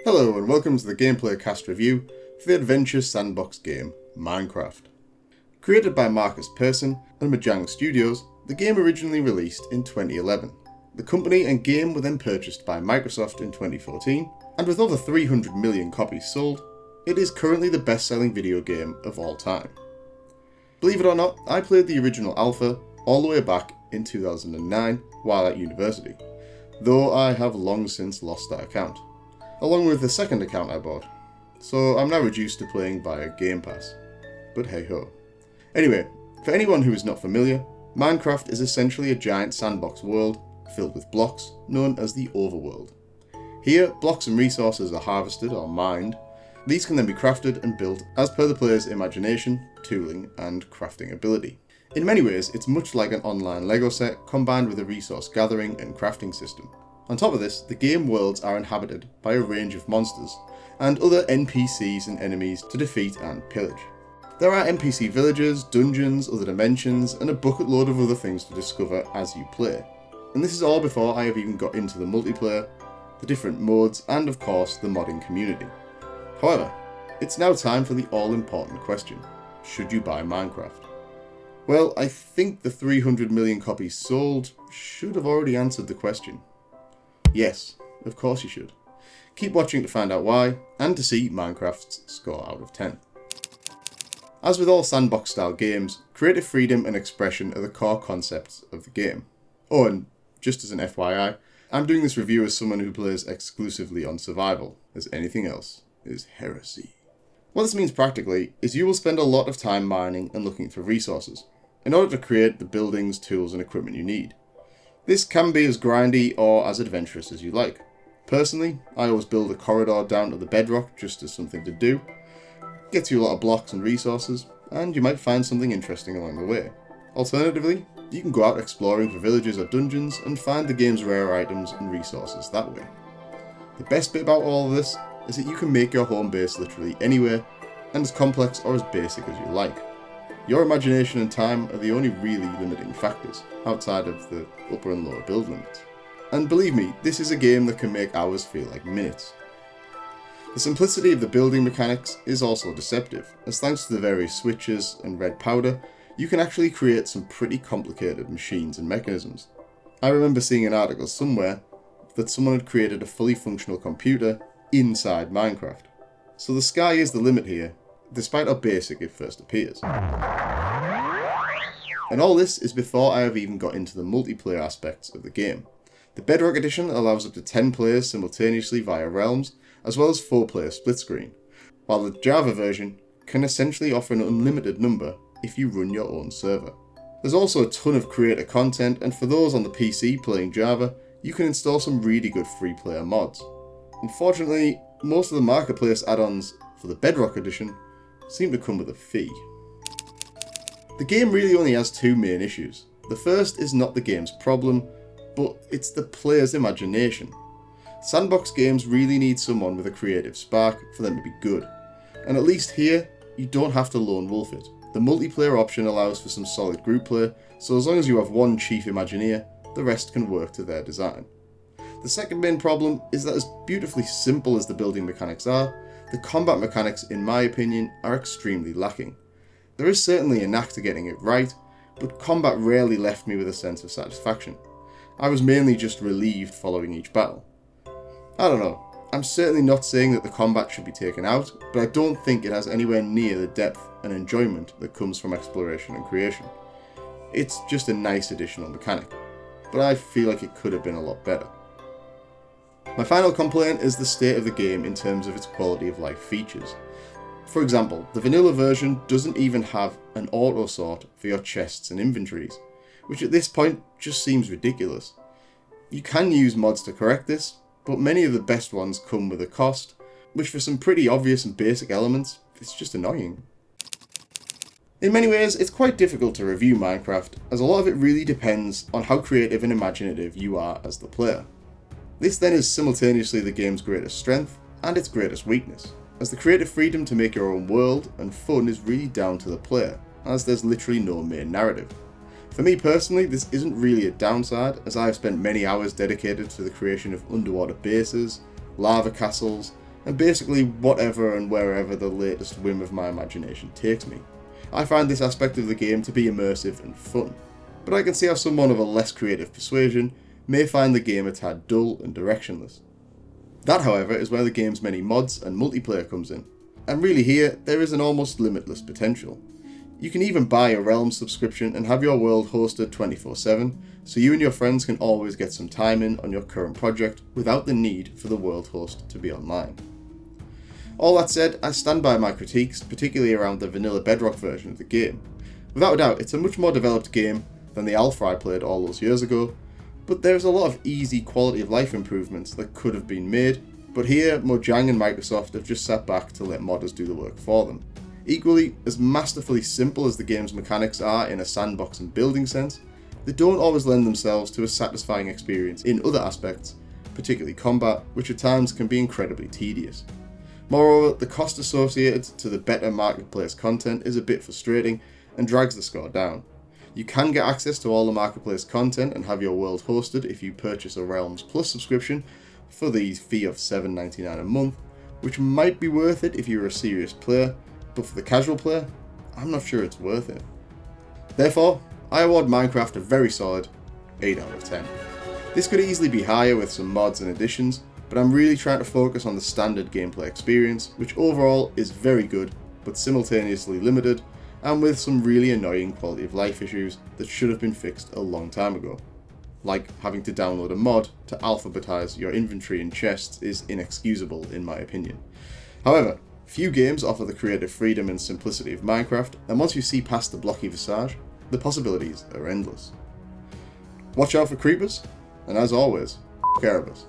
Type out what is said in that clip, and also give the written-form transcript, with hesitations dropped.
Hello and welcome to the gameplay cast review for the adventure sandbox game Minecraft. Created by Markus Persson and Mojang Studios, the game originally released in 2011. The company and game were then purchased by Microsoft in 2014, and with over 300 million copies sold, it is currently the best-selling video game of all time. Believe it or not, I played the original alpha all the way back in 2009 while at university, though I have long since lost that account, along with the second account I bought, so I'm now reduced to playing via Game Pass. But hey ho. Anyway, for anyone who is not familiar, Minecraft is essentially a giant sandbox world filled with blocks known as the overworld. Here, blocks and resources are harvested or mined. These can then be crafted and built as per the player's imagination, tooling, and crafting ability. In many ways, it's much like an online Lego set combined with a resource gathering and crafting system. On top of this, the game worlds are inhabited by a range of monsters and other NPCs and enemies to defeat and pillage. There are NPC villages, dungeons, other dimensions, and a bucket load of other things to discover as you play. And this is all before I have even got into the multiplayer, the different modes, and of course the modding community. However, it's now time for the all-important question: should you buy Minecraft? Well, I think the 300 million copies sold should have already answered the question. Yes, of course you should. Keep watching to find out why, and to see Minecraft's score out of 10. As with all sandbox style games, creative freedom and expression are the core concepts of the game. Oh, and just as an FYI, I'm doing this review as someone who plays exclusively on survival, as anything else is heresy. What this means practically is you will spend a lot of time mining and looking for resources, in order to create the buildings, tools and equipment you need. This can be as grindy or as adventurous as you like. Personally, I always build a corridor down to the bedrock just as something to do. Gets you a lot of blocks and resources, and you might find something interesting along the way. Alternatively, you can go out exploring for villages or dungeons and find the game's rare items and resources that way. The best bit about all of this is that you can make your home base literally anywhere, and as complex or as basic as you like. Your imagination and time are the only really limiting factors, outside of the upper and lower build limits. And believe me, this is a game that can make hours feel like minutes. The simplicity of the building mechanics is also deceptive, as thanks to the various switches and red powder, you can actually create some pretty complicated machines and mechanisms. I remember seeing an article somewhere that someone had created a fully functional computer inside Minecraft. So the sky is the limit here, despite how basic it first appears. And all this is before I have even got into the multiplayer aspects of the game. The Bedrock Edition allows up to 10 players simultaneously via realms, as well as 4-player split screen, while the Java version can essentially offer an unlimited number if you run your own server. There's also a ton of creator content, and for those on the PC playing Java, you can install some really good free player mods. Unfortunately, most of the marketplace add-ons for the Bedrock Edition seem to come with a fee. The game really only has two main issues. The first is not the game's problem, but it's the player's imagination. Sandbox games really need someone with a creative spark for them to be good. And at least here, you don't have to lone wolf it. The multiplayer option allows for some solid group play, so as long as you have one chief Imagineer, the rest can work to their design. The second main problem is that as beautifully simple as the building mechanics are, the combat mechanics, in my opinion, are extremely lacking. There is certainly a knack to getting it right, but combat rarely left me with a sense of satisfaction. I was mainly just relieved following each battle. I don't know, I'm certainly not saying that the combat should be taken out, but I don't think it has anywhere near the depth and enjoyment that comes from exploration and creation. It's just a nice additional mechanic, but I feel like it could have been a lot better. My final complaint is the state of the game in terms of its quality of life features. For example, the vanilla version doesn't even have an auto sort for your chests and inventories, which at this point just seems ridiculous. You can use mods to correct this, but many of the best ones come with a cost, which for some pretty obvious and basic elements, it's just annoying. In many ways, it's quite difficult to review Minecraft, as a lot of it really depends on how creative and imaginative you are as the player. This then is simultaneously the game's greatest strength and its greatest weakness, as the creative freedom to make your own world and fun is really down to the player, as there's literally no main narrative. For me personally, this isn't really a downside, as I have spent many hours dedicated to the creation of underwater bases, lava castles, and basically whatever and wherever the latest whim of my imagination takes me. I find this aspect of the game to be immersive and fun, but I can see how someone of a less creative persuasion may find the game a tad dull and directionless. That, however, is where the game's many mods and multiplayer comes in, and really here there is an almost limitless potential. You can even buy a Realms subscription and have your world hosted 24/7, so you and your friends can always get some time in on your current project without the need for the world host to be online. All that said, I stand by my critiques, particularly around the vanilla Bedrock version of the game. Without a doubt, it's a much more developed game than the alpha I played all those years ago, but there's a lot of easy quality of life improvements that could have been made, but here Mojang and Microsoft have just sat back to let modders do the work for them. Equally, as masterfully simple as the game's mechanics are in a sandbox and building sense, they don't always lend themselves to a satisfying experience in other aspects, particularly combat, which at times can be incredibly tedious. Moreover, the cost associated to the better marketplace content is a bit frustrating and drags the score down. You can get access to all the marketplace content and have your world hosted if you purchase a Realms Plus subscription for the fee of $7.99 a month, which might be worth it if you're a serious player, but for the casual player, I'm not sure it's worth it. Therefore, I award Minecraft a very solid 8 out of 10. This could easily be higher with some mods and additions, but I'm really trying to focus on the standard gameplay experience, which overall is very good, but simultaneously limited, and with some really annoying quality of life issues that should have been fixed a long time ago. Like having to download a mod to alphabetize your inventory and chests is inexcusable in my opinion. However, few games offer the creative freedom and simplicity of Minecraft, and once you see past the blocky visage, the possibilities are endless. Watch out for creepers, and as always, Erebus.